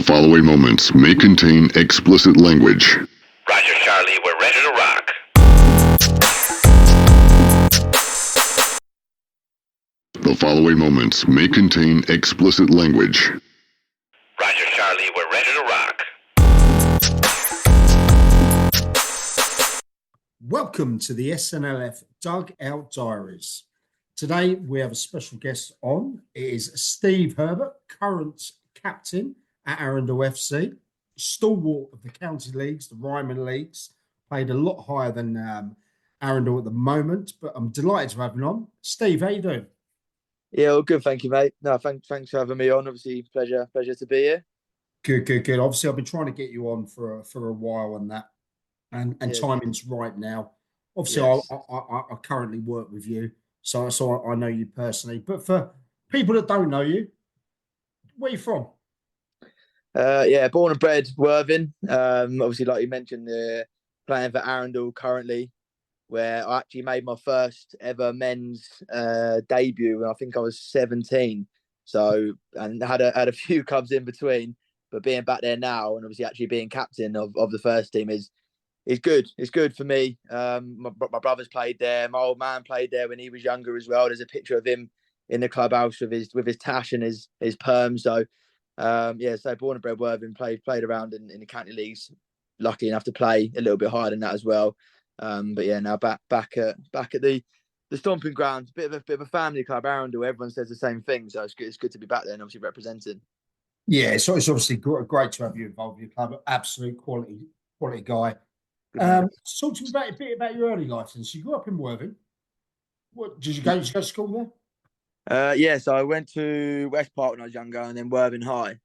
The following moments may contain explicit language. Roger, Charlie, we're ready to rock. The following moments may contain explicit language. Roger, Charlie, we're ready to rock. Welcome to the SNLF DugOut Diaries. Today we have a special guest on. It is Steve Herbert, current captain at Arundel FC, stalwart of the county leagues, the Ryman leagues, played a lot higher than Arundel at the moment, but I'm delighted to have him on. Steve, how you doing? Yeah, well, good, thank you, mate. No, thanks for having me on. Obviously, pleasure to be here. Good. Obviously, I've been trying to get you on for a while on that, and Yeah. timing's right now. Obviously, Yes. I currently work with you, so I know you personally. But for people that don't know you, where are you from? Yeah, born and bred Worthing. Obviously, like you mentioned, playing for Arundel currently, where I actually made my first ever men's debut when I think I was 17. So, and had a few clubs in between, but being back there now and obviously actually being captain of the first team is good. It's good for me. My brother's played there. My old man played there when he was younger as well. There's a picture of him in the clubhouse with his tash and his perm. So, so born and bred Worthing, played around in the county leagues. Lucky enough to play a little bit higher than that as well. But yeah, now back at the stomping ground. Bit of a family club, Arundel. Everyone says the same thing, so it's good to be back there and obviously representing. Yeah, so it's obviously great to have you involved in your club. Absolute quality guy. Talk to me a bit about your early life. Since you grew up in Worthing, what did you go to school there? So I went to West Park when I was younger, and then Worthing High.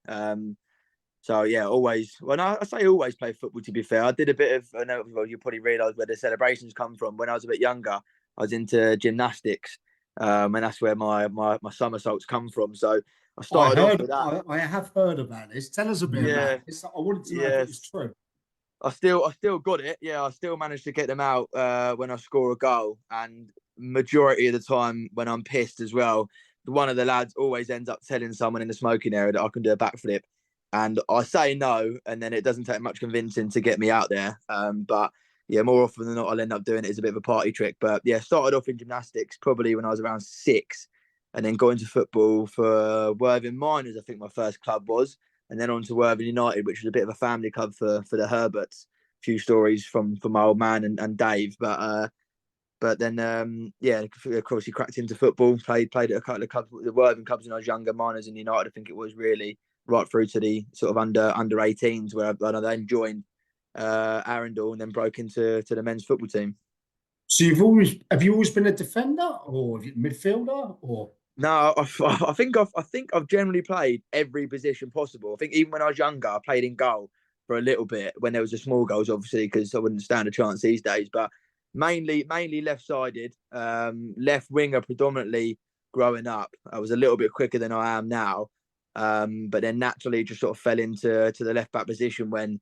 So yeah, always. Well, no, I say always play football. To be fair, I did a bit of. I know you probably realise where the celebrations come from. When I was a bit younger, I was into gymnastics, and that's where my somersaults come from. So I started off with that. I have heard about this. Tell us a bit about this. I wanted to know if it was true. I still got it. Yeah, I still managed to get them out when I score a goal, and majority of the time when I'm pissed as well. One of the lads always ends up telling someone in the smoking area that I can do a backflip, and I say no, and then it doesn't take much convincing to get me out there. But yeah, more often than not, I'll end up doing it as a bit of a party trick. But yeah, started off in gymnastics probably when I was around 6, and then got into football for Worthing Miners. I think my first club was. And then on to Worthing United, which was a bit of a family club for the Herberts. A few stories from my old man and Dave, but then of course he cracked into football. Played at a couple of clubs, the Worthing clubs when I was younger, Miners and United. I think it was really right through to the sort of under 18s where I then joined Arundel and then broke into the men's football team. So have you always been a defender or midfielder or? No, I think I've generally played every position possible. I think even when I was younger, I played in goal for a little bit when there was a small goals, obviously, because I wouldn't stand a chance these days. But mainly left-sided, left winger predominantly growing up. I was a little bit quicker than I am now, but then naturally just sort of fell into the left-back position when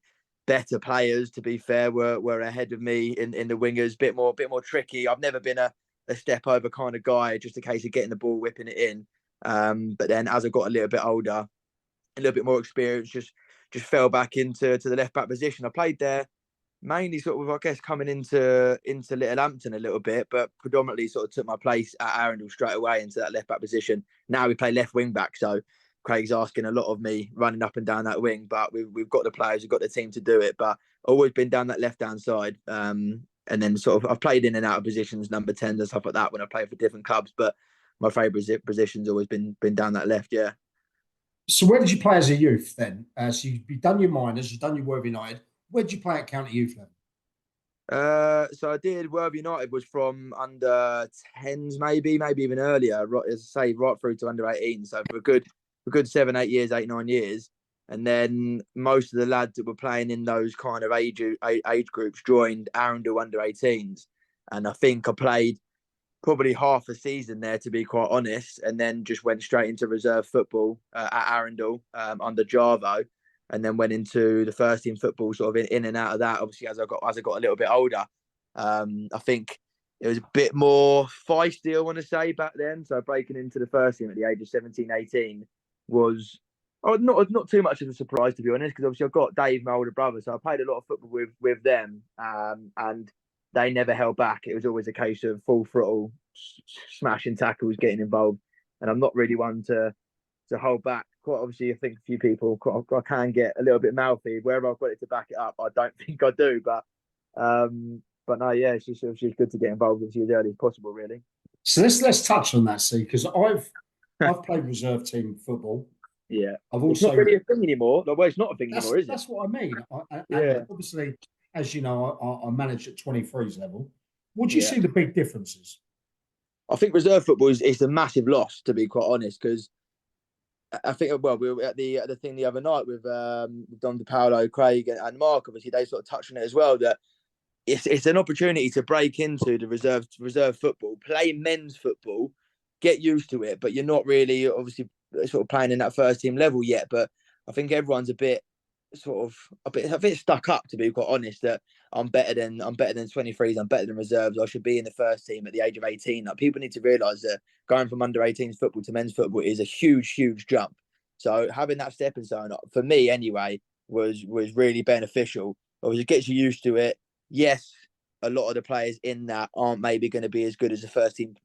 better players, to be fair, were ahead of me in the wingers. Bit more tricky. I've never been a step over kind of guy, just a case of getting the ball, whipping it in. But then as I got a little bit older, a little bit more experience, just fell back into the left back position. I played there mainly sort of, I guess, coming into Littlehampton a little bit, but predominantly sort of took my place at Arundel straight away into that left back position. Now we play left wing back, so Craig's asking a lot of me running up and down that wing, but we've got the players, we've got the team to do it. But always been down that left hand side. And then sort of I've played in and out of positions, number 10s and stuff like that when I played for different clubs. But my favourite position's always been down that left, yeah. So where did you play as a youth then? So you've done your minors, you've done your Worthing United. Where did you play at county youth level? So I did. Worthing United was from under 10s, maybe even earlier. Right, as I say, right through to under 18. So for a good 7, 8 years, 8, 9 years. And then most of the lads that were playing in those kind of age groups joined Arundel under 18s. And I think I played probably half a season there, to be quite honest, and then just went straight into reserve football at Arundel under Jarvo, and then went into the first team football sort of in and out of that. Obviously, as I got a little bit older, I think it was a bit more feisty, I want to say, back then. So breaking into the first team at the age of 17, 18 was Oh, not too much of a surprise, to be honest, because obviously I've got Dave, my older brother, so I played a lot of football with them, and they never held back. It was always a case of full throttle, smashing tackles, getting involved, and I'm not really one to hold back. Quite obviously, I think a few people I can get a little bit mouthy. Wherever I've got it to back it up, I don't think I do, but no, yeah, it's just good to get involved as early as possible, really. So let's touch on that, see, because I've played reserve team football. Yeah, I've it's also not really a thing anymore. Well, it's not a thing anymore, is it? that's what I mean. Yeah. And obviously, as you know, I manage at 23s level. What do you Yeah. see the big differences? I think reserve football is a massive loss, to be quite honest, because I think, well, we were at the thing the other night with Don DePaolo, Craig, and Mark. Obviously, they sort of touched on it as well, that it's an opportunity to break into the reserve football, play men's football, get used to it, but you're not really obviously sort of playing in that first team level yet. But I think everyone's a bit stuck up, to be quite honest, that I'm better than 23s, I'm better than reserves, I should be in the first team at the age of 18. Like, people need to realise that going from under 18s football to men's football is a huge jump. So having that stepping stone, for me anyway, was really beneficial. Obviously, it gets you used to it. Yes, a lot of the players in that aren't maybe going to be as good as the first team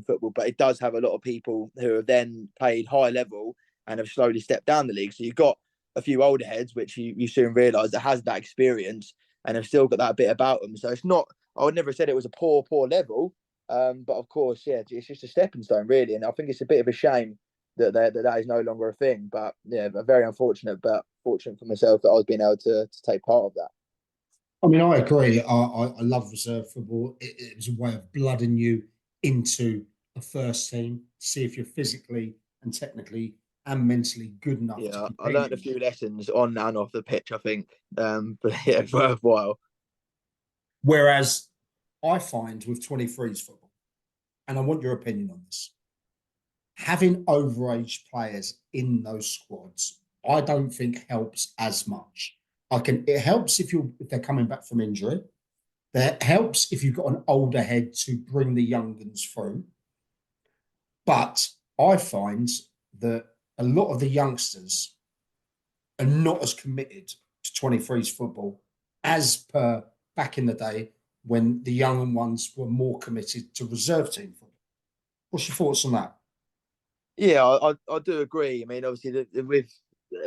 football, but it does have a lot of people who have then played high level and have slowly stepped down the league. So you've got a few older heads, which you soon realise that has that experience and have still got that bit about them. So it's not, I would never have said it was a poor level, but of course, yeah, it's just a stepping stone, really. And I think it's a bit of a shame that is no longer a thing. But yeah, very unfortunate, but fortunate for myself that I was being able to take part of that. I mean, I agree. I love reserve football. It was a way of blooding you into a first team to see if you're physically and technically and mentally good enough to Yeah, I compete. learned a few lessons on and off the pitch, I think. But yeah, it's worthwhile. Whereas I find with 23s football, and I want your opinion on this, having overage players in those squads, I don't think helps as much. It helps if they're coming back from injury. That helps if you've got an older head to bring the young ones through. But I find that a lot of the youngsters are not as committed to 23s football as per back in the day when the young ones were more committed to reserve team football. What's your thoughts on that? Yeah, I do agree. I mean, obviously,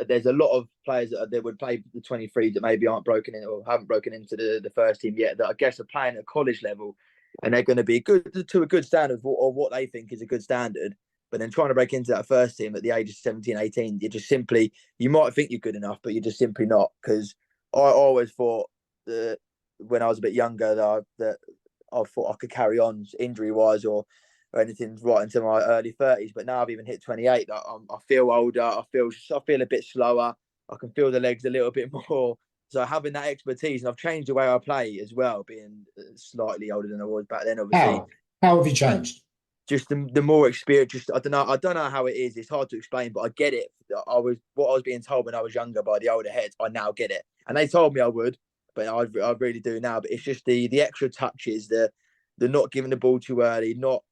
there's a lot of players that would play the 23s that maybe aren't broken in or haven't broken into the first team yet, that I guess are playing at college level, and they're going to be good to a good standard or what they think is a good standard. But then trying to break into that first team at the age of 17, 18, you might think you're good enough, but you're just simply not. Because I always thought that when I was a bit younger that I thought I could carry on injury wise or anything right into my early 30s. But now I've even hit 28. I feel older. I feel a bit slower. I can feel the legs a little bit more. So having that expertise, and I've changed the way I play as well, being slightly older than I was back then. Obviously, how have you changed? Just the more experience. Just I don't know how it is. It's hard to explain, but I get it. What I was being told when I was younger by the older heads. I now get it, and they told me I would, but I really do now. But it's just the extra touches, the not giving the ball too early, not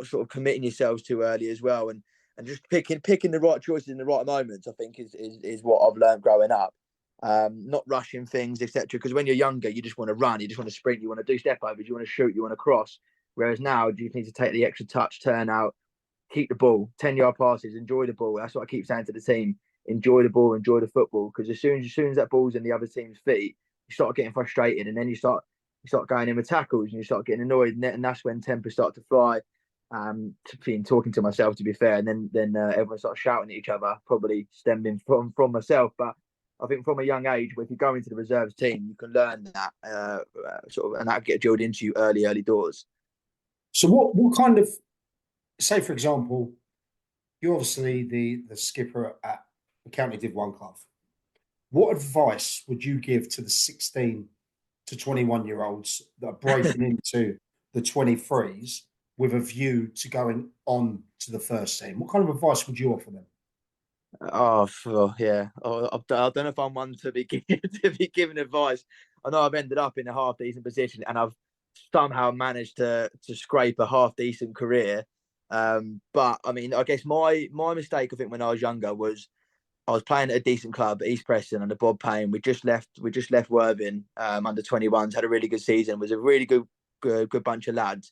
sort of committing yourselves too early as well, and just picking the right choices in the right moments. I think is what I've learned growing up. Not rushing things, etc. Because when you're younger, you just want to run, you just want to sprint, you want to do step overs, you want to shoot, you want to cross. Whereas now, you need to take the extra touch, turn out, keep the ball, 10-yard passes, enjoy the ball. That's what I keep saying to the team: enjoy the ball, enjoy the football. Because as soon as that ball's in the other team's feet, you start getting frustrated, and then you start going in with tackles, and you start getting annoyed, and that's when tempers start to fly. Talking to myself, to be fair, and then everyone starts shouting at each other, probably stemming from myself. But I think from a young age, if you go into the reserves team, you can learn that and that get drilled into you early doors. So what kind of, say for example, you're obviously the skipper at the County Div 1 club. What advice would you give to the 16 to 21-year-olds that are breaking into the 23s with a view to going on to the first team? What kind of advice would you offer them? Yeah. I don't know if I'm one to be giving advice. I know I've ended up in a half decent position, and I've somehow managed to scrape a half decent career. But I mean, I guess my mistake, I think, when I was younger was I was playing at a decent club, East Preston, under Bob Payne. We just left Worthing under 21s. Had a really good season. Was a really good bunch of lads.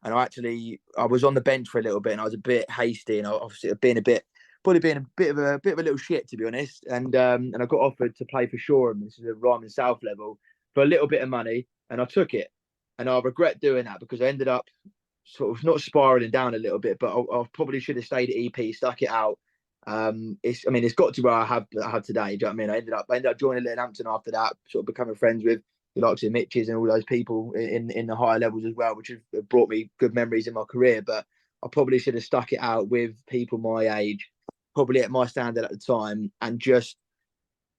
And I was on the bench for a little bit, and I was a bit hasty, and I obviously probably being a bit of a little shit, to be honest. And I got offered to play for Shoreham. This is a Ryman South level for a little bit of money, and I took it. And I regret doing that because I ended up sort of not spiraling down a little bit, but I probably should have stayed at EP, stuck it out. It's got to where I have today. Do you know what I mean? I ended up joining Littlehampton after that, sort of becoming friends with the likes of Mitches and all those people in the higher levels as well, which have brought me good memories in my career. But I probably should have stuck it out with people my age, probably at my standard at the time, and just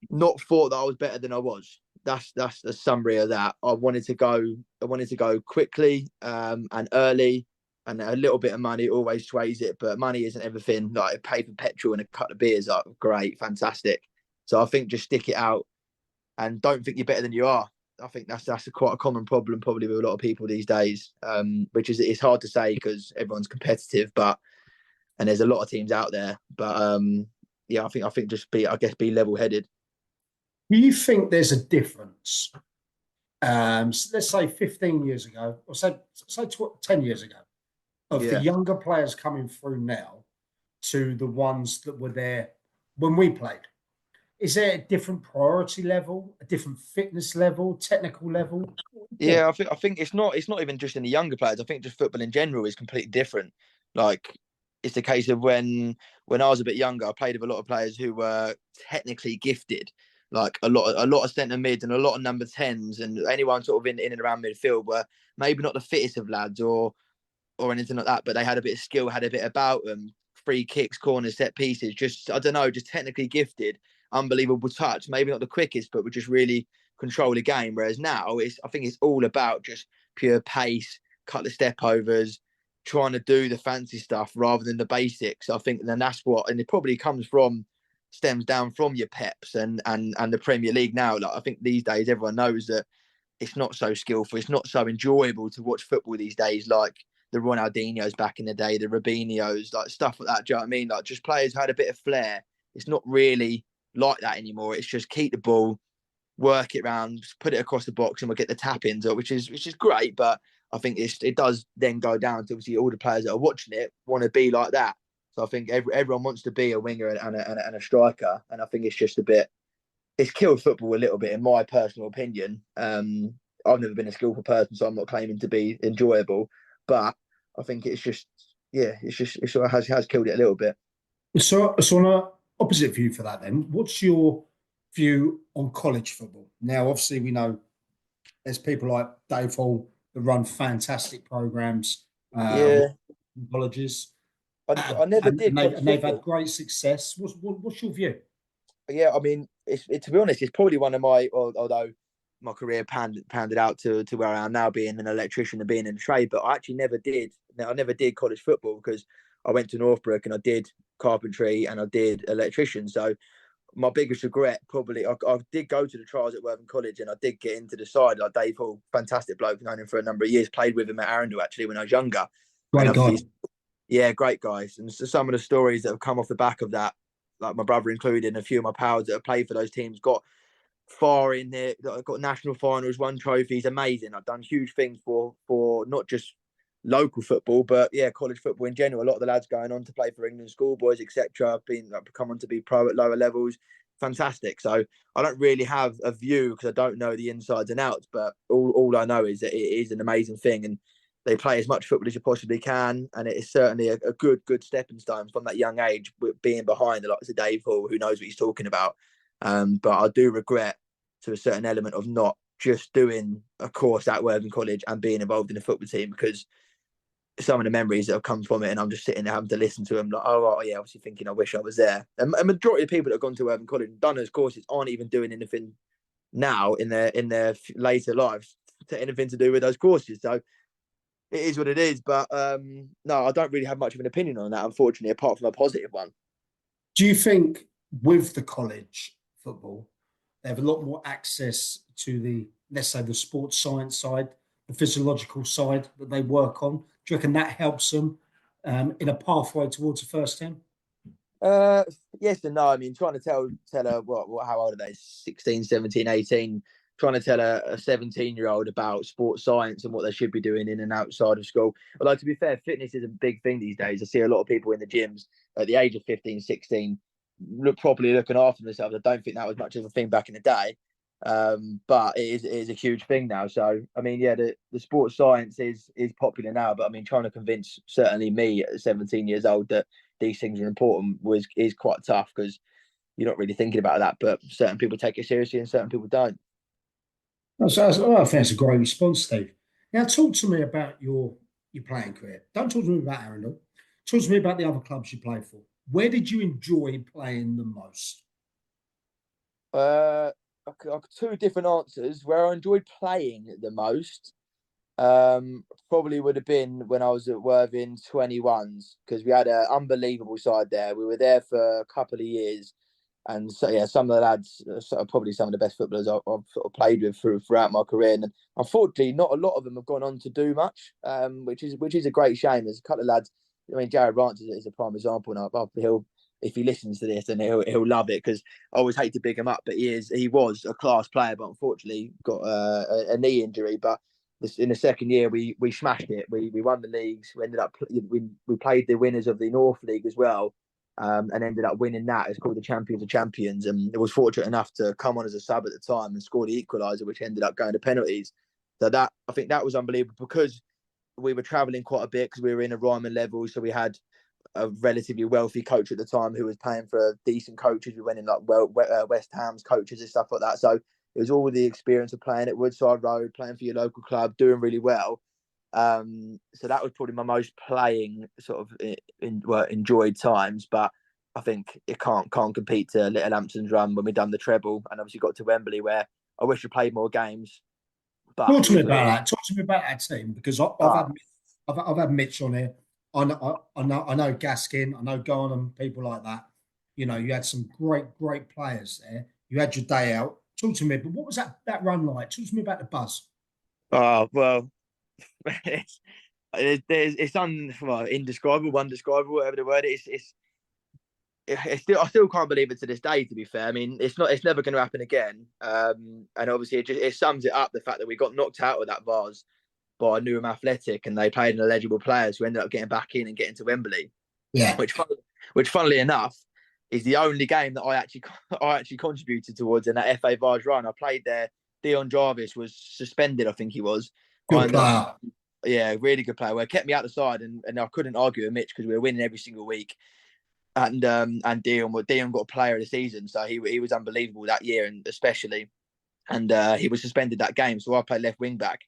not thought that I was better than I was. That's the summary of that. I wanted to go quickly and early, and a little bit of money always sways it, but money isn't everything. Like, pay for petrol and a couple of beers are great, fantastic. So I think just stick it out and don't think you're better than you are. I think that's quite a common problem probably with a lot of people these days, which is, it's hard to say because everyone's competitive, and there's a lot of teams out there. But I think just be level-headed. Do you think there's a difference? Let's say 15 years ago, or say 10 years ago, of the younger players coming through now to the ones that were there when we played. Is there a different priority level, a different fitness level, technical level? Yeah, I think it's not even just in the younger players. I think just football in general is completely different. Like, it's the case of when I was a bit younger, I played with a lot of players who were technically gifted, like a lot of centre mids and a lot of number 10s, and anyone sort of in and around midfield were maybe not the fittest of lads or anything like that, but they had a bit of skill, had a bit about them, free kicks, corners, set pieces, just, I don't know, just technically gifted, unbelievable touch, maybe not the quickest, but would just really control the game. Whereas now, I think it's all about just pure pace, couple of step overs, trying to do the fancy stuff rather than the basics. I think then that's what, and it probably stems down from your Peps and the Premier League now. Like, I think these days everyone knows that it's not so skillful, it's not so enjoyable to watch football these days, like the Ronaldinhos back in the day, the Robinhos, like stuff like that. Do you know what I mean? Like, just players who had a bit of flair. It's not really like that anymore. It's just keep the ball, work it round, put it across the box, and we'll get the tap-ins, which is great. But I think it does then go down to, obviously, all the players that are watching it want to be like that. So I think everyone wants to be a winger and a striker, and I think it's just it's killed football a little bit, in my personal opinion. I've never been a skillful person, so I'm not claiming to be enjoyable, but I think it sort of has killed it a little bit. So on a opposite view for that, then, what's your view on college football? Now, obviously, we know there's people like Dave Hall that run fantastic programs, colleges. I never did. And they've had great success. What's your view? Yeah, I mean, to be honest, it's probably one of my, although my career panned out to where I am now, being an electrician and being in the trade, but I actually never did. I never did college football because I went to Northbrook and I did carpentry and I did electrician. So my biggest regret, probably, I did go to the trials at Worthing College and I did get into the side. Like Dave Hall, fantastic bloke, known him for a number of years, played with him at Arundel actually when I was younger. Great guy. Yeah, great guys. And so some of the stories that have come off the back of that, like my brother included, and a few of my pals that have played for those teams, got far in there, got national finals, won trophies, amazing. I've done huge things for not just local football, but college football in general. A lot of the lads going on to play for England schoolboys, etc., come on to be pro at lower levels. Fantastic. So I don't really have a view because I don't know the insides and outs, but all I know is that it is an amazing thing, and they play as much football as you possibly can, and it is certainly a good stepping stone from that young age, being behind the likes of Dave Hall, who knows what he's talking about. But I do regret, to a certain element, of not just doing a course at Worthing College and being involved in the football team, because some of the memories that have come from it, and I'm just sitting there having to listen to them, like, obviously thinking I wish I was there. And a majority of people that have gone to Worthing College and done those courses aren't even doing anything now in their later lives to anything to do with those courses. So it is what it is. But no, I don't really have much of an opinion on that, unfortunately, apart from a positive one. Do you think with the college football, they have a lot more access to the, let's say, the sports science side, the physiological side that they work on? Do you reckon that helps them in a pathway towards the first team? Uh, yes and no. I mean, trying to tell her how old are they? 16, 17, 18. Trying to tell a 17-year-old about sports science and what they should be doing in and outside of school. Although, to be fair, fitness is a big thing these days. I see a lot of people in the gyms at the age of 15, 16 properly looking after themselves. I don't think that was much of a thing back in the day. But it is a huge thing now. So, I mean, yeah, the sports science is popular now. But I mean, trying to convince certainly me at 17 years old that these things are important is quite tough because you're not really thinking about that. But certain people take it seriously and certain people don't. I think that's a great response, Steve. Now, talk to me about your playing career. Don't talk to me about Arundel. Talk to me about the other clubs you played for. Where did you enjoy playing the most? Two different answers. Where I enjoyed playing the most, probably would have been when I was at Worthing 21s because we had an unbelievable side there. We were there for a couple of years, and so yeah, some of the lads are probably some of the best footballers I've sort of played with throughout my career. And unfortunately, not a lot of them have gone on to do much, which is a great shame. There's a couple of lads. I mean, Jared Rance is a prime example, and he'll if he listens to this, and he'll love it because I always hate to big him up, but he was a class player, but unfortunately got a knee injury. But in the second year, we smashed it. We won the leagues. We ended up we played the winners of the North League as well, and ended up winning that. It's called the Champions of Champions, and it was fortunate enough to come on as a sub at the time and score the equaliser, which ended up going to penalties. So that I think that was unbelievable because we were travelling quite a bit because we were in a Ryman level, so we had a relatively wealthy coach at the time who was paying for decent coaches. We went in like West Ham's coaches and stuff like that. So it was all the experience of playing at Woodside Road, playing for your local club, doing really well. So that was probably my most playing sort of enjoyed times. But I think it can't compete to Littlehampton's run when we done the treble and obviously got to Wembley where I wish we played more games. But Talk to me about that. Talk to me about that team because uh, I've had Mitch on here. I know Gaskin. I know Garnham. People like that. You know, you had some great players there. You had your day out. Talk to me. But what was that run like? Talk to me about the buzz. well, it's indescribable, undescribable, whatever the word is. I still can't believe it to this day. To be fair, I mean, it's never going to happen again. And obviously, it sums it up the fact that we got knocked out of that Vase by Newham Athletic, and they played an eligible players who ended up getting back in and getting to Wembley. Yeah. Which, funnily enough, is the only game that I actually contributed towards in that FA Vase run. I played there. Dion Jarvis was suspended, I think he was. Good player. Yeah, really good player. Well, it kept me out the side, and I couldn't argue with Mitch because we were winning every single week. And Dion got a player of the season, so he was unbelievable that year, and especially, and he was suspended that game, so I played left wing back,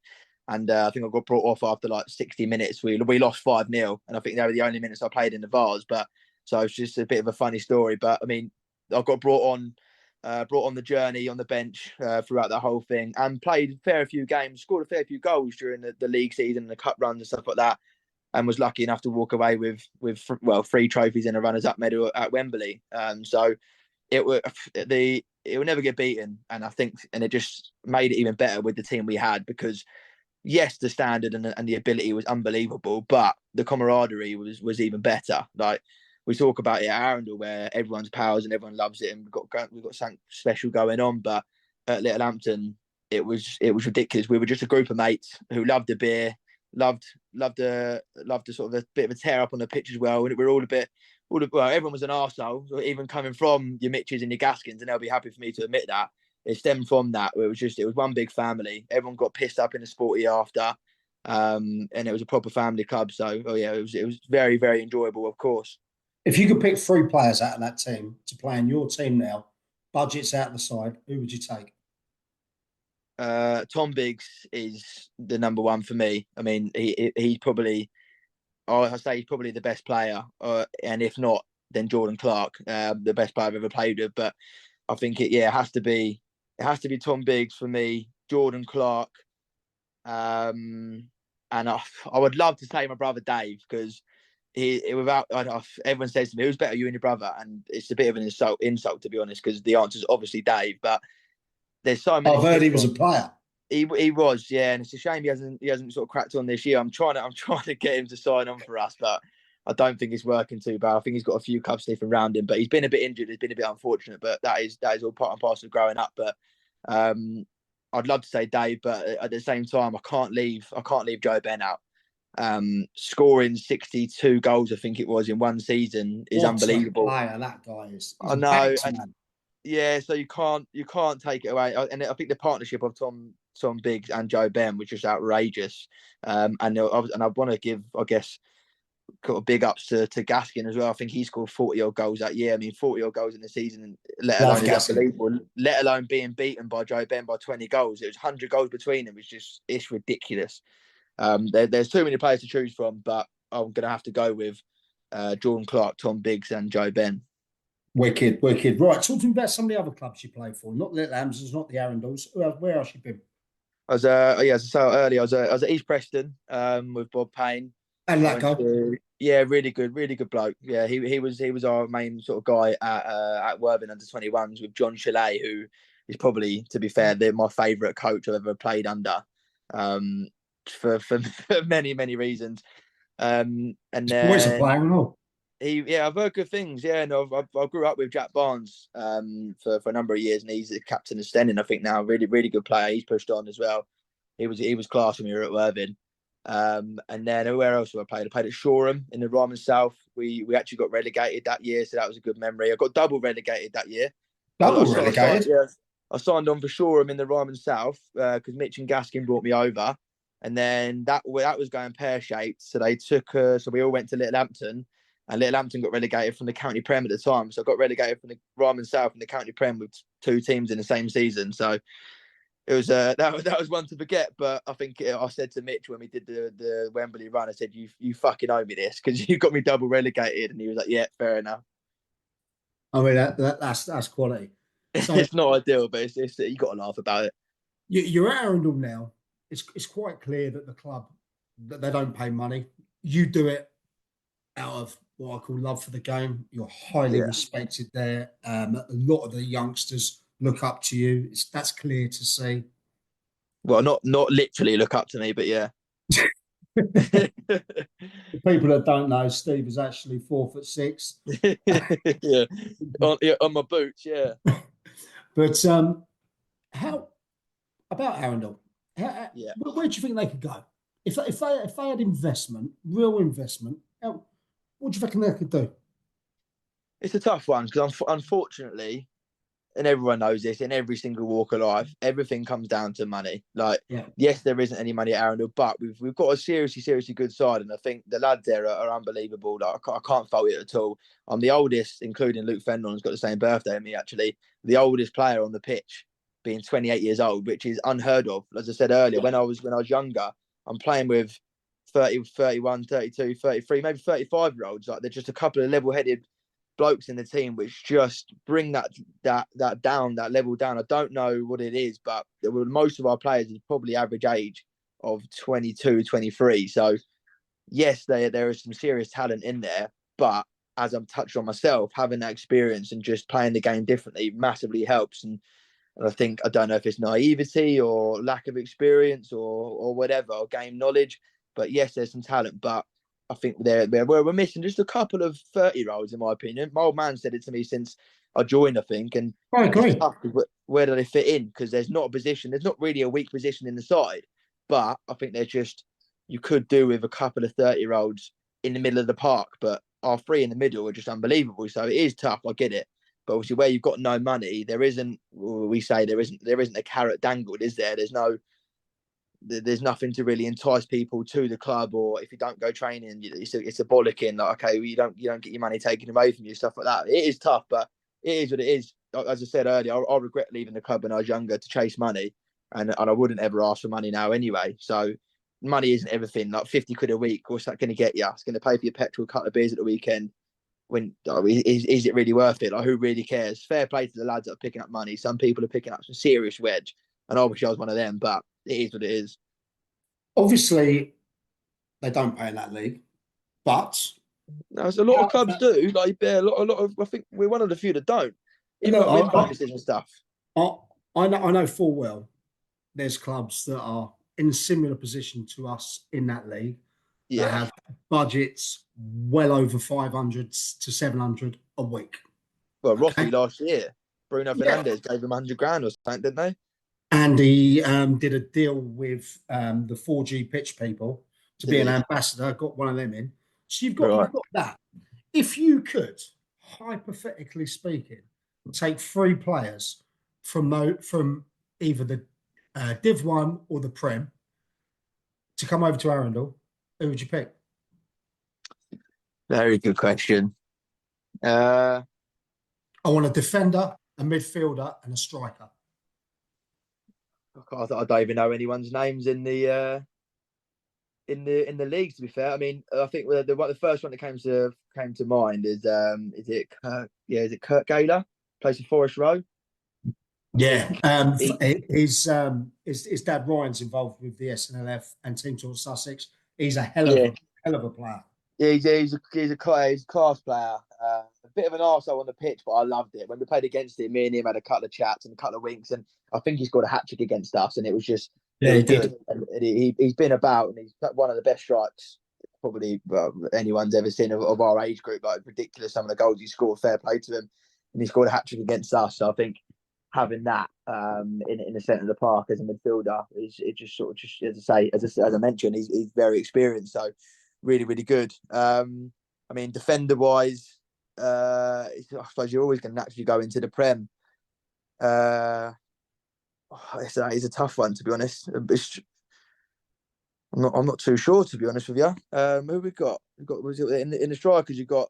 and I think I got brought off after like 60 minutes. We lost 5-0, and I think they were the only minutes I played in the Vase. But so it's just a bit of a funny story. But I mean, I got brought on the journey on the bench throughout that whole thing, and played a fair few games, scored a fair few goals during the league season and the cup runs and stuff like that, and was lucky enough to walk away with 3 trophies and a runners-up medal at Wembley. So it will never get beaten, and I think, and it just made it even better with the team we had because yes, the standard and the ability was unbelievable, but the camaraderie was even better. Like we talk about it at Arundel, where everyone's powers and everyone loves it, and we've got something special going on. But at Littlehampton, it was ridiculous. We were just a group of mates who loved a beer, loved the sort of a bit of a tear up on the pitch as well. And we're all everyone was an arsehole, even coming from your Mitches and your Gaskins, and they'll be happy for me to admit that. It stemmed from that. It was one big family. Everyone got pissed up in the sporty after, and it was a proper family club. So, it was very, very enjoyable, of course. If you could pick 3 players out of that team to play in your team now, budgets out the side, who would you take? Tom Biggs is the number one for me. I mean, he's probably, I say he's probably the best player, and if not, then Jordan Clark, the best player I've ever played with. But I think it has to be Tom Biggs for me, Jordan Clark, and I would love to say my brother Dave because everyone says to me, who's better, you and your brother? And it's a bit of an insult to be honest, because the answer is obviously Dave. But there's so many. I've heard he was a player. He was, yeah, and it's a shame he hasn't sort of cracked on this year. I'm trying to get him to sign on for us, but I don't think it's working too bad. I think he's got a few clubs sniffing around him, but he's been a bit injured. It's been a bit unfortunate, but that is all part and parcel of growing up. But I'd love to say Dave, but at the same time, I can't leave Joe Ben out. Scoring 62 goals, I think it was, in one season is unbelievable. Player, that guy is. I know, yeah. So you can't take it away. And I think the partnership of Tom Biggs and Joe Ben was just outrageous. And I want to give, I guess, got big ups to Gaskin as well. I think he scored 40-odd goals that year. I mean, 40-odd goals in the season, let alone is unbelievable. Let alone being beaten by Joe Ben by 20 goals. It was 100 goals between them. It's ridiculous. There's too many players to choose from, but I'm going to have to go with Jordan Clark, Tom Biggs, and Joe Ben. Wicked. Right, talk to me about some of the other clubs you played for. Not the Littlehamptons, not the Arundels. Where else you been? I was as I said earlier, I was at East Preston with Bob Payne. And that guy. Yeah, really good bloke. Yeah, he was our main sort of guy at Worthing under 21s with John Chalet, who is probably, to be fair, my favourite coach I've ever played under. For many reasons. And then always a player and all. I've heard good things. Yeah, no, I grew up with Jack Barnes for a number of years, and he's the captain of Stenning, I think now. Really, really good player. He's pushed on as well. He was class when we were at Worthing. And then where else have I played? I played at Shoreham in the Ryman South. We actually got relegated that year, so that was a good memory. I got double relegated that year. Relegated? I signed on for Shoreham in the Ryman South because Mitch and Gaskin brought me over. And then that was going pear-shaped. So they took so we all went to Littlehampton, and Littlehampton got relegated from the County Prem at the time. So I got relegated from the Ryman South and the County Prem with two teams in the same season. So it was that was one to forget. But I think I said to Mitch when we did the Wembley run, I said, you fucking owe me this because you got me double relegated. And he was like, yeah, fair enough. I mean, that's quality. So, it's not ideal, but it's you got to laugh about it. You're at Arundel now. It's quite clear that the club, that they don't pay money. You do it out of what I call love for the game. You're highly respected there. A lot of the youngsters look up to you. That's clear to see. Well, not literally look up to me, but yeah. The people that don't know, Steve is actually 4'6". Yeah, on my boots, yeah. But how about Arundel? Where do you think they could go if they had investment, real investment? What do you reckon they could do? It's a tough one because unfortunately, and everyone knows this, in every single walk of life, everything comes down to money. Yes, there isn't any money at Arundel, but we've got a seriously good side, and I think the lads there are unbelievable. Like I can't fault it at all. I'm the oldest, including Luke Fenlon, who's got the same birthday as me. Actually, the oldest player on the pitch, being 28 years old, which is unheard of. As I said earlier, when I was younger, I'm playing with 30, 31, 32, 33, maybe 35-year-olds. Like they're just a couple of level-headed blokes in the team, which just bring that level down. I don't know what it is, but most of our players is probably average age of 22, 23. So yes, there is some serious talent in there, but as I'm touched on myself, having that experience and just playing the game differently massively helps. And I think, I don't know if it's naivety or lack of experience or whatever, or game knowledge, but yes, there's some talent, but I think we're missing just a couple of 30-year-olds, in my opinion. My old man said it to me since I joined, I think, and I agree. Where do they fit in? Because there's not really a weak position in the side, but I think you could do with a couple of 30-year-olds in the middle of the park, but our three in the middle are just unbelievable. So it is tough, I get it. But obviously, where you've got no money, there isn't a carrot dangled, is there? There's nothing to really entice people to the club, or if you don't go training, it's a bollocking. Like, okay, well, you don't get your money taken away from you, stuff like that. It is tough, but it is what it is. As I said earlier, I regret leaving the club when I was younger to chase money, and I wouldn't ever ask for money now anyway. So money isn't everything. Like 50 quid a week, what's that going to get you? It's going to pay for your petrol, a couple of beers at the weekend. Is it really worth it? Like, who really cares? Fair play to the lads that are picking up money. Some people are picking up some serious wedge, and I wish I was one of them, but it is what it is. Obviously, they don't pay in that league, but there's a lot of clubs do. Like a lot of. I think we're one of the few that don't. Even win bonuses and stuff. I know full well there's clubs that are in a similar position to us in that league that have budgets well over 500 to 700 a week. Well, Okay. Rossi last year, Bruno Fernandes gave him 100 grand or something, didn't they? And he did a deal with the 4G pitch people to be an ambassador, got one of them in. So you've got that. If you could, hypothetically speaking, take 3 players from either the Div 1 or the Prem to come over to Arundel, who would you pick? Very good question. I want a defender, a midfielder, and a striker. I don't even know anyone's names in the league. To be fair, I mean, I think the first one that came to mind is it Kirk? Yeah, is it Kurt Gaylor? Plays for Forest Row. Yeah, his dad Ryan's involved with the SNLF and Team Tour Sussex. He's a hell of a player. Yeah, he's a class player. A bit of an arsehole on the pitch, but I loved it. When we played against him, me and him had a couple of chats and a couple of winks, and I think he scored a hat-trick against us, and it was just he did. And he's been about, and he's one of the best strikes probably anyone's ever seen of our age group. Like, ridiculous some of the goals he scored. Fair play to him, and he scored a hat-trick against us. So I think having that in the centre of the park as a midfielder it just sort of as I mentioned, he's very experienced, so really, really good. I mean, defender wise, I suppose you're always going to naturally go into the Prem. It's a tough one, to be honest. I'm not too sure, to be honest with you. Who we got? Was it in the strikers? You got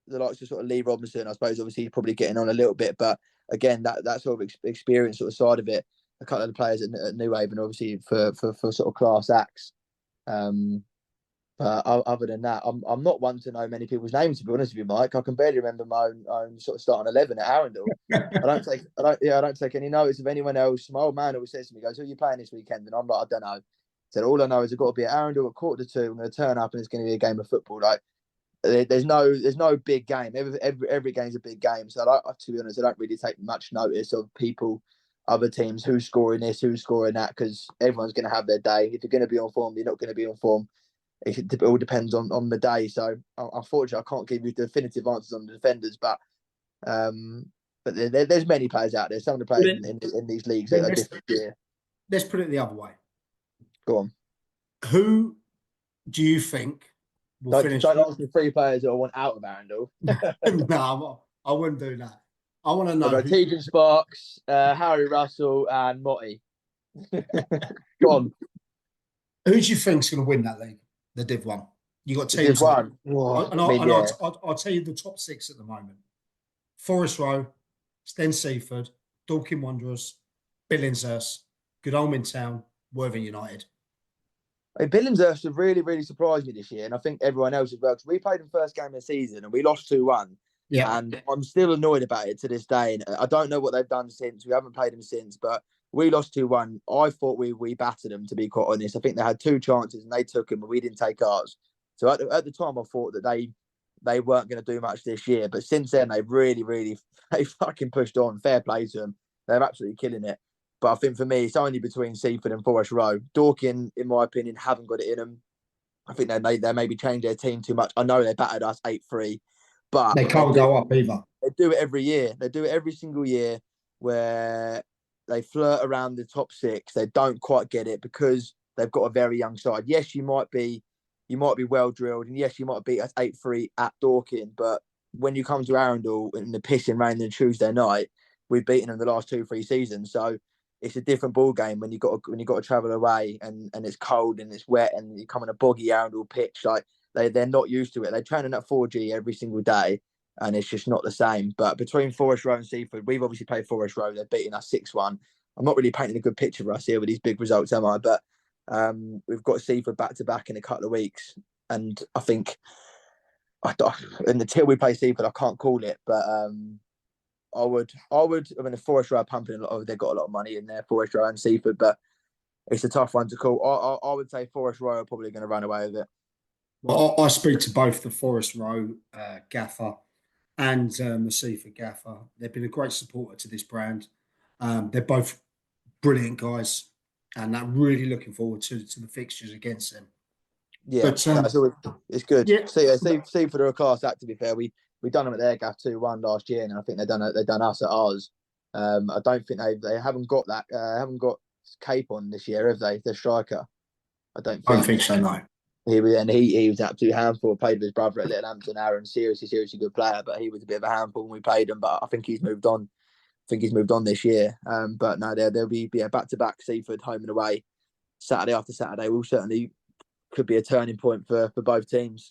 the likes of sort of Lee Robinson. I suppose obviously he's probably getting on a little bit, but again, that sort of experience sort of side of it. A couple of the players at New Haven, obviously for sort of class acts. But other than that, I'm not one to know many people's names, to be honest with you, Mike. I can barely remember my own sort of starting 11 at Arundel. I don't take any notice of anyone else. My old man always says to me, goes, "Who are you playing this weekend?" And I'm like, "I don't know." Said, all I know is I've got to be at Arundel at 1:45. I'm going to turn up and it's going to be a game of football. Like, there's no big game. Every game's a big game. So to be honest, I don't really take much notice of people, other teams, who's scoring this, who's scoring that, because everyone's going to have their day. If you're going to be on form, you're not going to be on form. It all depends on the day. So unfortunately, I can't give you definitive answers on the defenders, but there's many players out there. Some of the players in these leagues are different. Yeah. Let's put it the other way. Go on. Who do you think will finish? Don't ask me 3 players that I want out of Arundel. No, I wouldn't do that. I want to know. Tegan Sparks, Harry Russell, and Motti. Go on. Who do you think's going to win that league? The Div 1. You got Div 1. I'll tell you the top 6 at the moment: Forest Row, Sten Seaford, Dorking Wanderers, Billingshurst, Godalming Town, Worthing United. Billingshurst have really, really surprised me this year, and I think everyone else as well. Because we played them first game of the season and we lost 2-1. Yeah, and I'm still annoyed about it to this day. And I don't know what they've done since. We haven't played them since, but we lost 2-1. I thought we battered them, to be quite honest. I think they had 2 chances and they took them, but we didn't take ours. So at the time, I thought that they weren't going to do much this year. But since then, they've really, really fucking pushed on. Fair play to them. They're absolutely killing it. But I think for me, it's only between Seaford and Forest Row. Dorking, in my opinion, haven't got it in them. I think they maybe changed their team too much. I know they battered us 8-3, but they can't go up either. They do it every year. They do it every single year where they flirt around the top 6. They don't quite get it because they've got a very young side. Yes, you might be well drilled, and yes, you might beat us 8-3 at Dorking, but when you come to Arundel in the pissing rain on Tuesday night, we've beaten them the last 2-3 seasons. So it's a different ball game when you got to travel away and it's cold and it's wet and you come on a boggy Arundel pitch. Like they're not used to it. They train on that 4G every single day, and it's just not the same. But between Forest Row and Seaford, we've obviously played Forest Row. They're beating us 6-1. I'm not really painting a good picture for us here with these big results, am I? But we've got Seaford back to back in a couple of weeks, and I think until we play Seaford, I can't call it, but I would. I mean, the Forest Row are pumping a lot. They've got a lot of money in there, Forest Row and Seaford, but it's a tough one to call. I would say Forest Row are probably going to run away with it. Well, I speak to both the Forest Row gaffer and the Seaford gaffer. They've been a great supporter to this brand. They're both brilliant guys, and I'm really looking forward to the fixtures against them. Yeah, But that's always, it's good. yeah, Seaford are a class act. To be fair, we done them at their gaff 2-1 last year, and I think they've done us at ours. I don't think they haven't got that haven't got Cape on this year, have they? The striker, I don't I don't think. think so. No. He was an absolute handful. Played with his brother at Littlehampton. Aaron, seriously good player, but he was a bit of a handful when we played him. But I think he's moved on. I think he's moved on this year. But no, they'll be back to back Seaford home and away, Saturday after Saturday. Will certainly could be a turning point for both teams.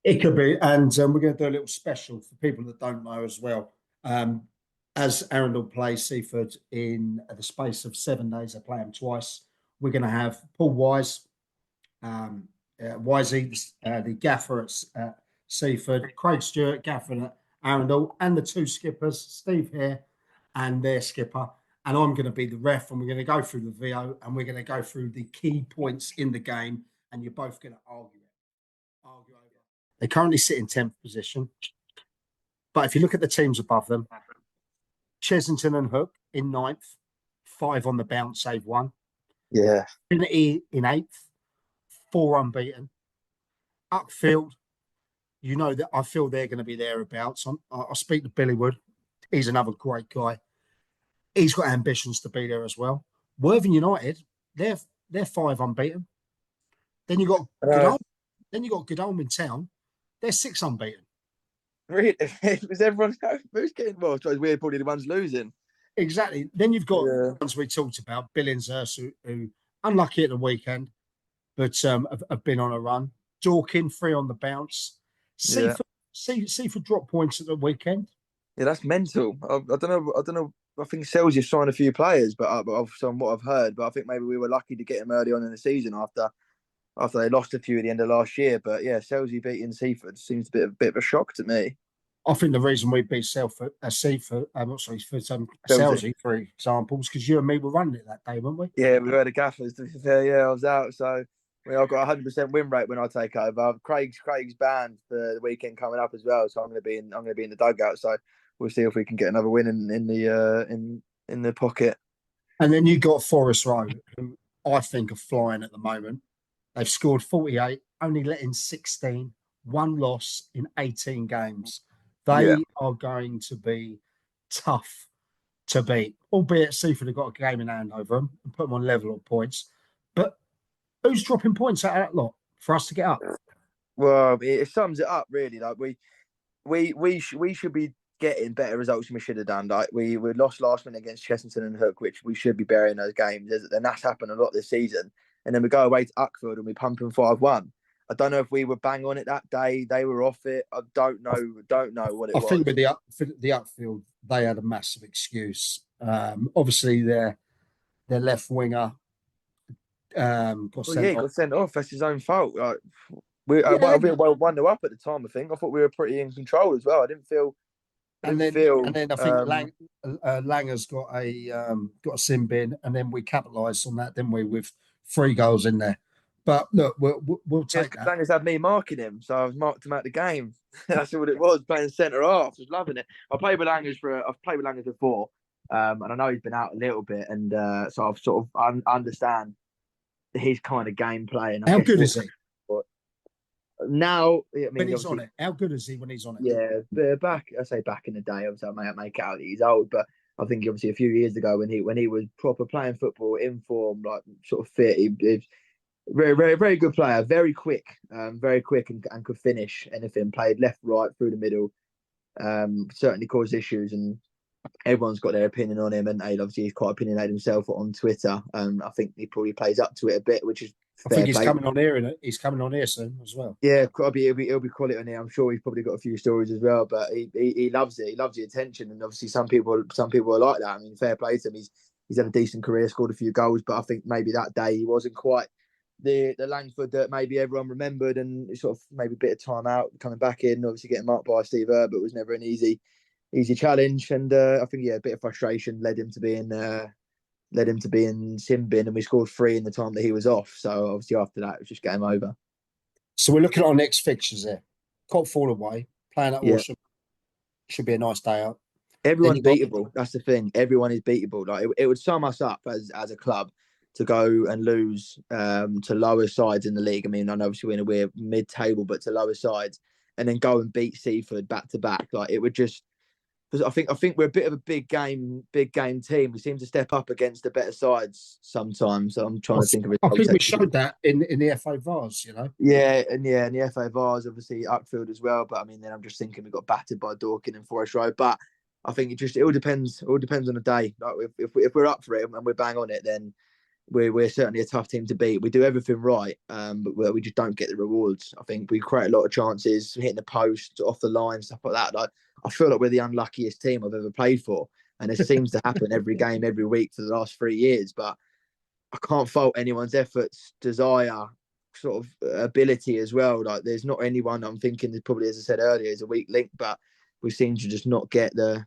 It could be, and we're going to do a little special for people that don't know as well. As Arundel plays Seaford in the space of 7 days, they play them twice. We're going to have Paul Wise, Wisey, the gaffer at Seaford, Craig Stewart, gaffer at Arundel, and the two skippers, Steve Hare and their skipper. And I'm going to be the ref, and we're going to go through the VO, and we're going to go through the key points in the game, and you're both going to argue over. They currently sit in 10th position. But if you look at the teams above them, Chesington and Hook in 9th, 5 on the bounce, save 1. Yeah. Trinity in 8th, 4 unbeaten. Upfield, you know that I feel they're going to be thereabouts. I speak to Billy Wood. He's another great guy. He's got ambitions to be there as well. Worthing United, they're 5 unbeaten. Then you got Godalming. Then you got Godalming in town. They're 6 unbeaten. Really? Was everyone who's getting? Well, it's weird. Probably the ones losing. Exactly. Then you've got the ones we talked about, Billingshurst, who unlucky at the weekend, but have been on a run. Dorking 3 on the bounce. Seaford drop points at the weekend. Yeah, that's mental. I don't know. I think Selzy signed a few players, but from what I've heard, but I think maybe we were lucky to get him early on in the season after they lost a few at the end of last year. But yeah, Selzy beating Seaford seems a bit of a shock to me. I think the reason we beat Seaford, Selzy, for example, is because you and me were running it that day, weren't we? Yeah, we were the gaffers. Yeah, I was out, so I've got 100% win rate when I take over. Craig's banned for the weekend coming up as well, so I'm going to be in the dugout. So we'll see if we can get another win in the pocket. And then you got Forest Road, who I think are flying at the moment. They've scored 48, only let in 16, 1 loss in 18 games. They are going to be tough to beat, albeit Seaford have got a game in hand over them and put them on level of points. But who's dropping points out of that lot for us to get up? Well, it sums it up really. Like we should be getting better results than we should have done. Like we lost last minute against Chesington and Hook, which we should be burying those games. And that's happened a lot this season. And then we go away to Uckfield and we pump them 5-1. I don't know if we were bang on it that day. They were off it. I don't know what it was. I think with the Uckfield, they had a massive excuse. Obviously, their left winger got sent off. That's his own fault. Like, we were 1-0 up at the time. I think. I thought we were pretty in control as well. I didn't feel. And then I think Langer's got a sin bin, and then we capitalised on that, didn't we? With 3 goals in there. But look, we'll take that. Langer's had me marking him, so I've marked him out the game. That's what it was. Playing centre half, I was loving it. I've played with Langers before, and I know he's been out a little bit, and so I've sort of understand his kind of gameplay. How good is he? Now, when he's on it, how good is he when he's on it? Yeah, back in the day, obviously I may make out that he's old, but I think obviously a few years ago when he was proper playing football, in form, like sort of fit, he's very, very, very good player, very quick and could finish anything. Played left, right, through the middle. Certainly caused issues, and everyone's got their opinion on him. And obviously he's quite opinionated himself on Twitter. I think he probably plays up to it a bit, which is. I think he's coming on here. He's coming on here soon as well. Yeah, he'll be quality on here. I'm sure he's probably got a few stories as well. But he loves it. He loves the attention, and obviously some people are like that. I mean, fair play to him. He's had a decent career, scored a few goals, but I think maybe that day he wasn't quite the Langford that maybe everyone remembered, and sort of maybe a bit of time out coming back in. Obviously getting marked by Steve Herbert was never an easy challenge, and I think a bit of frustration led him to be in sin bin, and we scored 3 in the time that he was off. So obviously after that it was just game over. So we're looking at our next fixtures there. Cotford away, playing at Horsham. Should be a nice day out. Everyone's beatable. That's the thing. Everyone is beatable. Like it would sum us up as a club to go and lose to lower sides in the league. I mean, I know obviously we're mid-table, but to lower sides, and then go and beat Seaford back to back, like it would just. Because I think we're a bit of a big game team. We seem to step up against the better sides sometimes. So I'm trying to think of it. I think we showed that in the FA Vars, you know. Yeah, and the FA Vars, obviously Uckfield as well. But I mean, then I'm just thinking we got battered by Dorking and Forest Road. But I think it all depends. It all depends on the day. Like if we're up for it and we're bang on it, then we're certainly a tough team to beat. We do everything right, but we just don't get the rewards. I think we create a lot of chances, hitting the post, off the line, stuff like that. Like I feel like we're the unluckiest team I've ever played for, and it seems to happen every game, every week for the last 3 years. But I can't fault anyone's efforts, desire, sort of ability as well. Like there's not anyone I'm thinking is probably, as I said earlier, is a weak link, but we seem to just not get the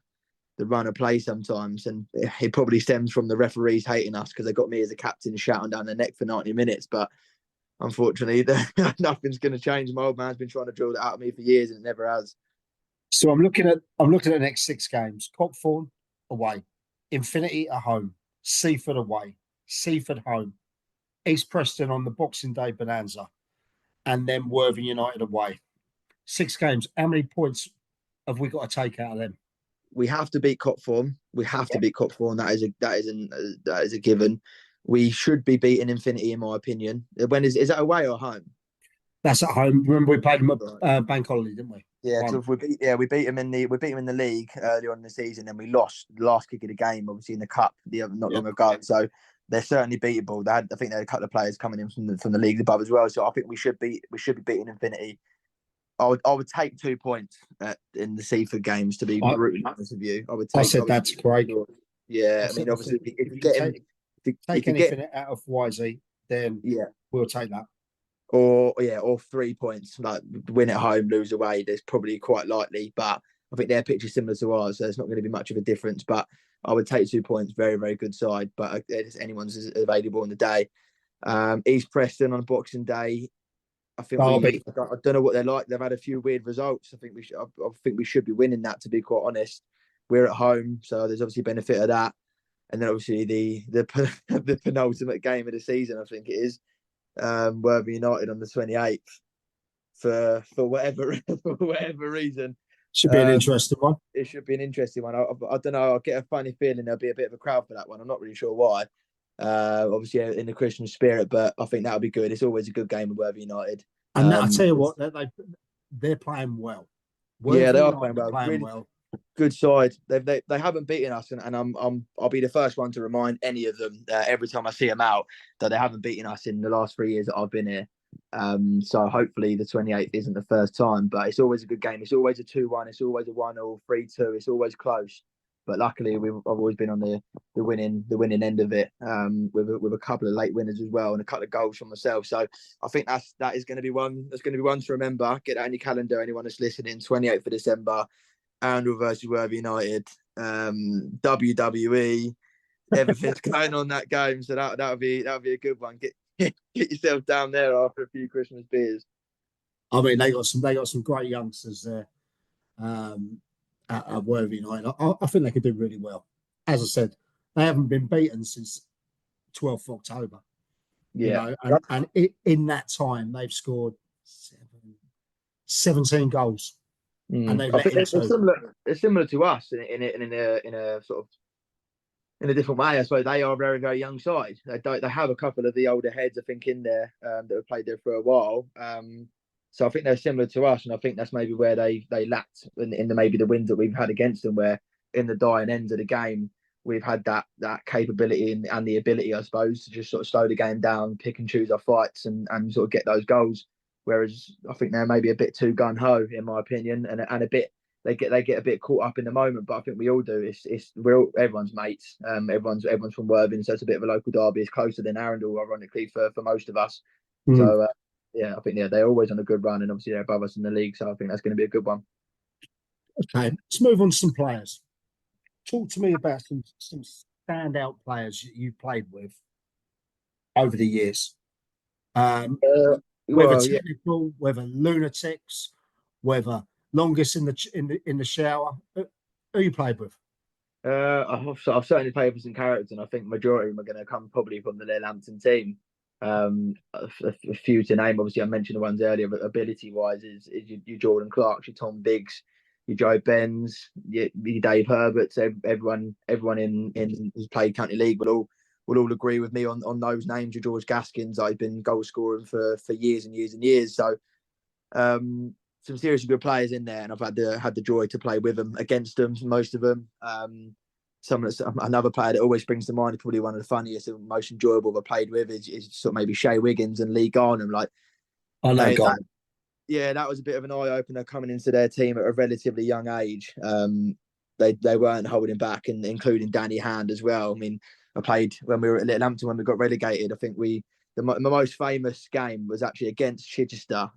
run of play sometimes, and it probably stems from the referees hating us because they got me as a captain shouting down their neck for 90 minutes. But unfortunately, nothing's going to change. My old man's been trying to drill that out of me for years, and it never has. So I'm looking at the next 6 games: Copthorne away, Infinity at home, Seaford away, Seaford home, East Preston on the Boxing Day bonanza, and then Worthing United away. 6 games. How many points have we got to take out of them? We have to beat Copthorne. We have to beat Copthorne. That is a given. We should be beating Infinity, in my opinion. When is that away or home? That's at home. Remember, we played them at Bank Holiday, didn't we? Yeah, because we beat them in the league earlier on in the season, and we lost the last kick of the game, obviously in the cup not long ago. So they're certainly beatable. I think they had a couple of players coming in from the league above as well. So I think we should be beating Infinity. I would take 2 points in the Seaford games, to be brutally honest with you. I said that's great. Yeah, I mean, obviously, if you take anything out of YZ, then we'll take that. Or 3 points, like win at home, lose away. There's probably quite likely, but I think their pitch is similar to ours, so there's not going to be much of a difference. But I would take 2 points, very, very good side. But anyone's available on the day. East Preston on Boxing Day. I think I don't know what they're like. They've had a few weird results. I think we should be winning that, to be quite honest. We're at home, so there's obviously benefit of that. And then obviously the penultimate game of the season, I think it is, Worthing United on the 28th for whatever reason. Should be an interesting one. It should be an interesting one. I don't know. I get a funny feeling there'll be a bit of a crowd for that one. I'm not really sure why. Obviously in the Christian spirit, but I think that'll be good. It's always a good game with Worthing United. And I tell you what, they're playing well. They are playing well. Really good side. They haven't beaten us, and I'll be the first one to remind any of them every time I see them out that they haven't beaten us in the last 3 years that I've been here. So hopefully the 28th isn't the first time, but it's always a good game. It's always a 2-1. It's always a 1-0, 3-2. It's always close. But luckily, I've always been on the winning end of it, with a couple of late winners as well, and a couple of goals from myself. So I think that is going to be one. That's going to be one to remember. Get that in your calendar. Anyone that's listening, 28th of December, Arundel versus Worthing United, WWE. Everything's going on that game, so that'll be a good one. Get yourself down there after a few Christmas beers. I mean, they got some great youngsters there. At Worthing United. I think they could do really well. As I said, they haven't been beaten since 12th October. Yeah. You know, and in that time, they've scored 17 goals. And they've they're similar to us in a sort of in a different way. I suppose they are a very, very young side. They have a couple of the older heads, I think, in there that have played there for a while. So I think they're similar to us, and I think that's maybe where they lacked in maybe the wins that we've had against them, where in the dying end of the game, we've had that capability and the ability, I suppose, to just sort of slow the game down, pick and choose our fights and sort of get those goals. Whereas I think they're maybe a bit too gung-ho, in my opinion, and a bit they get a bit caught up in the moment. But I think we all do. Everyone's mates. Everyone's from Worthing, so it's a bit of a local derby. It's closer than Arundel, ironically, for most of us. So I think they're always on a good run, and obviously they're above us in the league. So I think that's going to be a good one. Okay, let's move on to some players. Talk to me about some standout players you played with over the years. Whether technical, whether lunatics, whether longest in the shower. Who you played with? I've certainly played for some characters, and I think majority of them are going to come probably from the Littlehampton team. A few to name. Obviously, I mentioned the ones earlier, but ability-wise, is your Jordan Clarks, your Tom Biggs, your Joe Benns, your Dave Herbert. So everyone in who's played county league will all agree with me on those names. Your George Gaskins, I've been goal scoring for years and years and years. So some seriously good players in there, and I've had the joy to play with them, against them, most of them. Another player that always springs to mind, is probably one of the funniest and most enjoyable I've played with, is sort of maybe Shay Wiggins and Lee Garnham. Like, I know, God. that was a bit of an eye opener coming into their team at a relatively young age. They weren't holding back, and including Danny Hand as well. I mean, I played when we were at Littlehampton when we got relegated. I think my most famous game was actually against Chichester,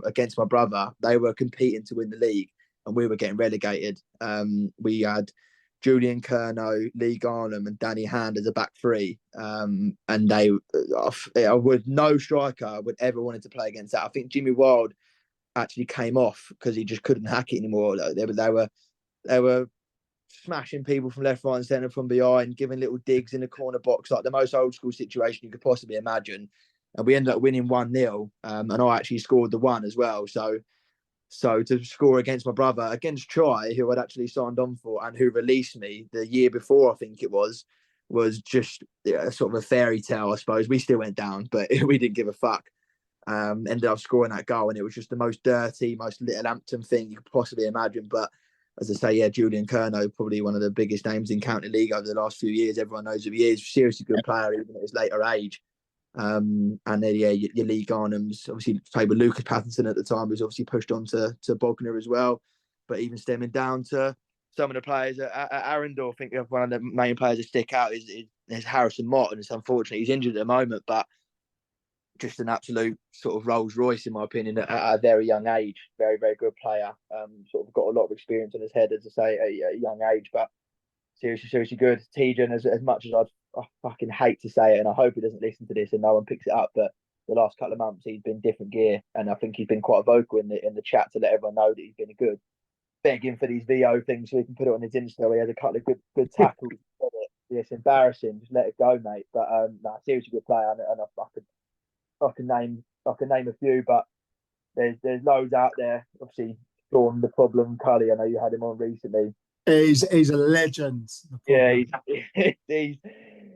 against my brother. They were competing to win the league, and we were getting relegated. We had Julian Curnow, Lee Garnham, and Danny Hand as a back three. And no striker would ever wanted to play against that. I think Jimmy Wild actually came off because he just couldn't hack it anymore. They were smashing people from left, right, and centre from behind, giving little digs in the corner box, like the most old school situation you could possibly imagine. And we ended up winning 1-0, and I actually scored the one as well. So to score against my brother, against Troy, who I'd actually signed on for and who released me the year before, I think it was just sort of a fairy tale, I suppose. We still went down, but we didn't give a fuck. Ended up scoring that goal, and it was just the most dirty, most Littlehampton thing you could possibly imagine. But as I say, yeah, Julian Curnow, probably one of the biggest names in county league over the last few years. Everyone knows who he is. Seriously good player, even at his later age. And then, yeah, your Lee Garnham's obviously played with Lucas Patterson at the time, who's obviously pushed on to Bognor as well. But even stemming down to some of the players at Arundel, I think one of the main players that stick out is Harrison Mott, and it's unfortunate he's injured at the moment, but just an absolute sort of Rolls Royce, in my opinion, at a very young age. Very, very good player. Sort of got a lot of experience on his head, as I say, at a young age, but seriously good. Tejan, as much as I fucking hate to say it, and I hope he doesn't listen to this and no one picks it up, but the last couple of months he's been different gear, and I think he's been quite vocal in the chat to let everyone know that he's been a good, begging for these VO things so he can put it on his Insta. He has a couple of good tackles. It's embarrassing. Just let it go, mate. But seriously good player, and I can name a few, but there's loads out there. Obviously, Sean the Problem Cully, I know you had him on recently. He's a legend. Yeah,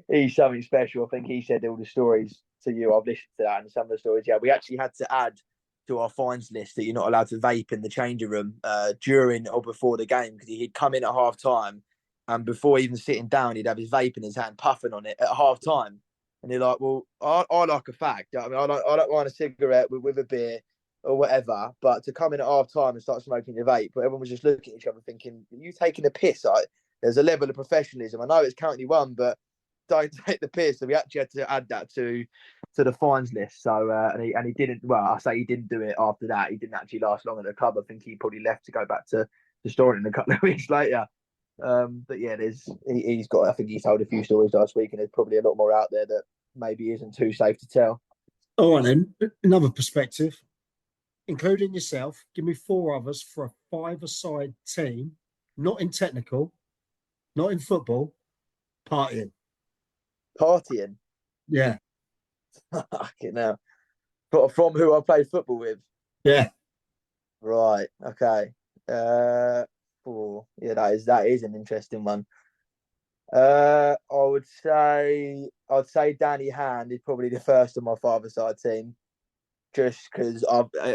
he's something special. I think he said all the stories to you. I've listened to that, and some of the stories. Yeah, we actually had to add to our fines list that you're not allowed to vape in the changing room during or before the game, because he'd come in at half time, and before even sitting down, he'd have his vape in his hand, puffing on it at half time. And you're like, well, I like a fag. I mean, I don't want a cigarette with a beer or whatever, but to come in at half time and start smoking your vape, but everyone was just looking at each other thinking, are you taking a piss? There's a level of professionalism. I know it's county one, but don't take the piss. So we actually had to add that to the fines list. So and he didn't. Well, I say he didn't do it after that. He didn't actually last long at the club. I think he probably left to go back to Storrington a couple of weeks later. But yeah, he's got. I think he told a few stories last week, and there's probably a lot more out there that maybe isn't too safe to tell. All right, then. Another perspective, including yourself. Give me 4 others for a 5-a-side team, not in technical, not in football, partying. Partying? Yeah. Fucking hell. But from who I played football with? Yeah. Right. Okay. Yeah, that is an interesting one. I'd say Danny Hand is probably the first of my 5-a-side team, just because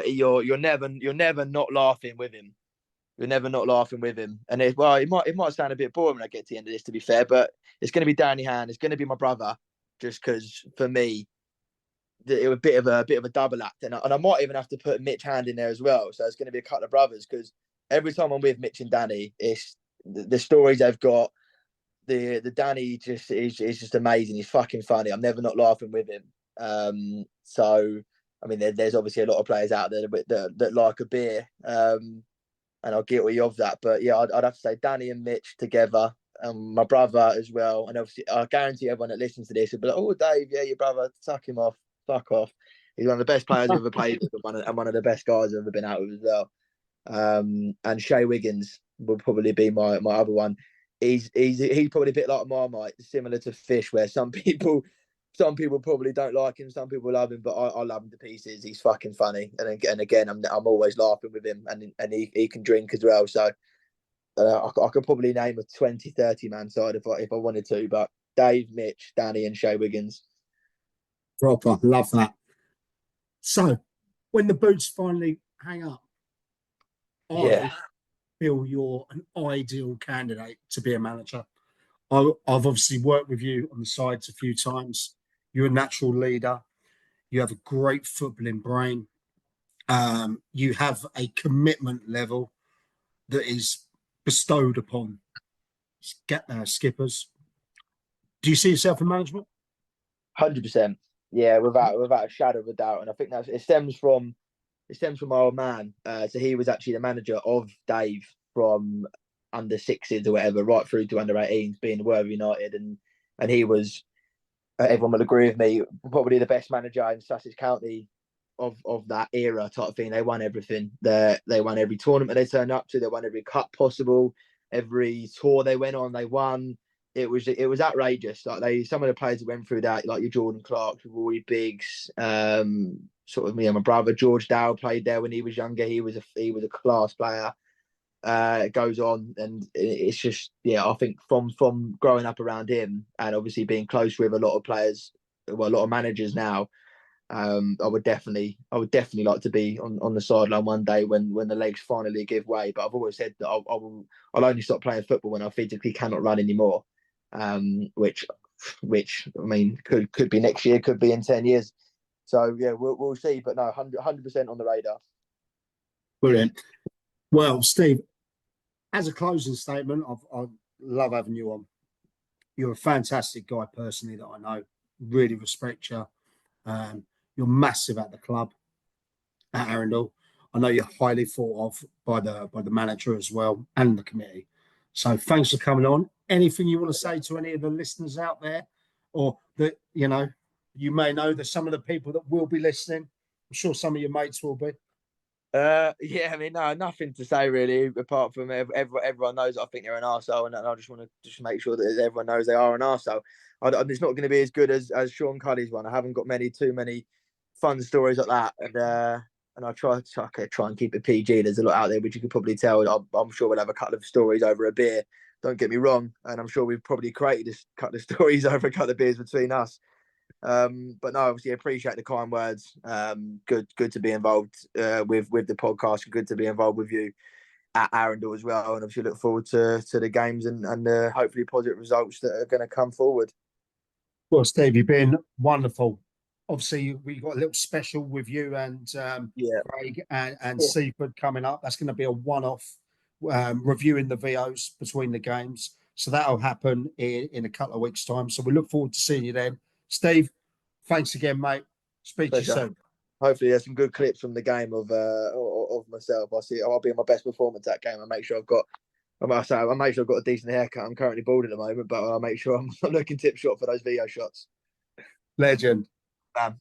you're never not laughing with him. You're never not laughing with him, and it might sound a bit boring when I get to the end of this, to be fair, but it's going to be Danny Hand. It's going to be my brother, just because for me, it was a bit of a double act, and I might even have to put Mitch Hand in there as well. So it's going to be a couple of brothers, because every time I'm with Mitch and Danny, it's the stories they've got. The Danny is just amazing. He's fucking funny. I'm never not laughing with him. So I mean, there's obviously a lot of players out there that like a beer, and I'll guilty of that. But yeah, I'd have to say Danny and Mitch together, my brother as well. And obviously, I guarantee everyone that listens to this will be like, "Oh, Dave, yeah, your brother, suck him off, fuck off." He's one of the best players I've ever played with, and one of the best guys I've ever been out with as well. And Shay Wiggins will probably be my other one. he's probably a bit like Marmite, similar to Fish, where some people probably don't like him, some people love him, but I love him to pieces. He's fucking funny, and again, I'm always laughing with him, and he can drink as well. So I could probably name a 20-30 man side if I wanted to, but Dave, Mitch, Danny, and Shay Wiggins. Proper, love that. So, when the boots finally hang up, I feel you're an ideal candidate to be a manager. I've obviously worked with you on the sides a few times. You're a natural leader. You have a great footballing brain. You have a commitment level that is bestowed upon skippers. Do you see yourself in management? 100%. Yeah, without a shadow of a doubt. And I think it stems from my old man. So he was actually the manager of Dave from under sixes or whatever, right through to under 18s, being Worthing United, and he was, everyone will agree with me, probably the best manager in Sussex County of that era type of thing. They won everything. They won every tournament they turned up to. They won every cup possible. Every tour they went on, they won. It was outrageous. Like some of the players that went through that, like your Jordan Clarks, Roy Biggs, sort of my brother George Dow played there when he was younger. He was a class player. It goes on, and it's just, I think from growing up around him and obviously being close with a lot of players, well, a lot of managers now, I would definitely like to be on the sideline one day when the legs finally give way. But I've always said that I'll only stop playing football when I physically cannot run anymore, which I mean could be next year, could be in 10 years. So yeah, we'll see. But no, 100% on the radar. Brilliant. Well, Steve, as a closing statement, I love having you on. You're a fantastic guy personally that I know. Really respect you. You're massive at the club at Arundel. I know you're highly thought of by the manager as well and the committee. So thanks for coming on. Anything you want to say to any of the listeners out there, or that you may know that some of the people that will be listening, I'm sure some of your mates will be. I mean, no, nothing to say really, apart from everyone knows I think they're an arsehole, and I just want to make sure that everyone knows they are an arsehole. It's not going to be as good as Sean Cuddy's one. I haven't got too many fun stories like that, and I try and keep it PG. There's a lot out there, which you could probably tell. I'm sure we'll have a couple of stories over a beer. Don't get me wrong, and I'm sure we've probably created a couple of stories over a couple of beers between us. But no, obviously appreciate the kind words. Good to be involved with the podcast. Good to be involved with you at Arundel as well, and obviously look forward to the games and hopefully positive results that are going to come forward. Well, Steve, you've been wonderful. Obviously, we got a little special with you and Craig and Seaford coming up. That's going to be a one-off, reviewing the VOs between the games. So that'll happen in a couple of weeks' time. So we look forward to seeing you then. Steve, thanks again, mate. Speak to you soon. Hopefully, there's some good clips from the game of myself. I'll be in my best performance that game. I make sure I've got a decent haircut. I'm currently bald at the moment, but I'll make sure I'm looking tip shot for those video shots. Legend. Bam.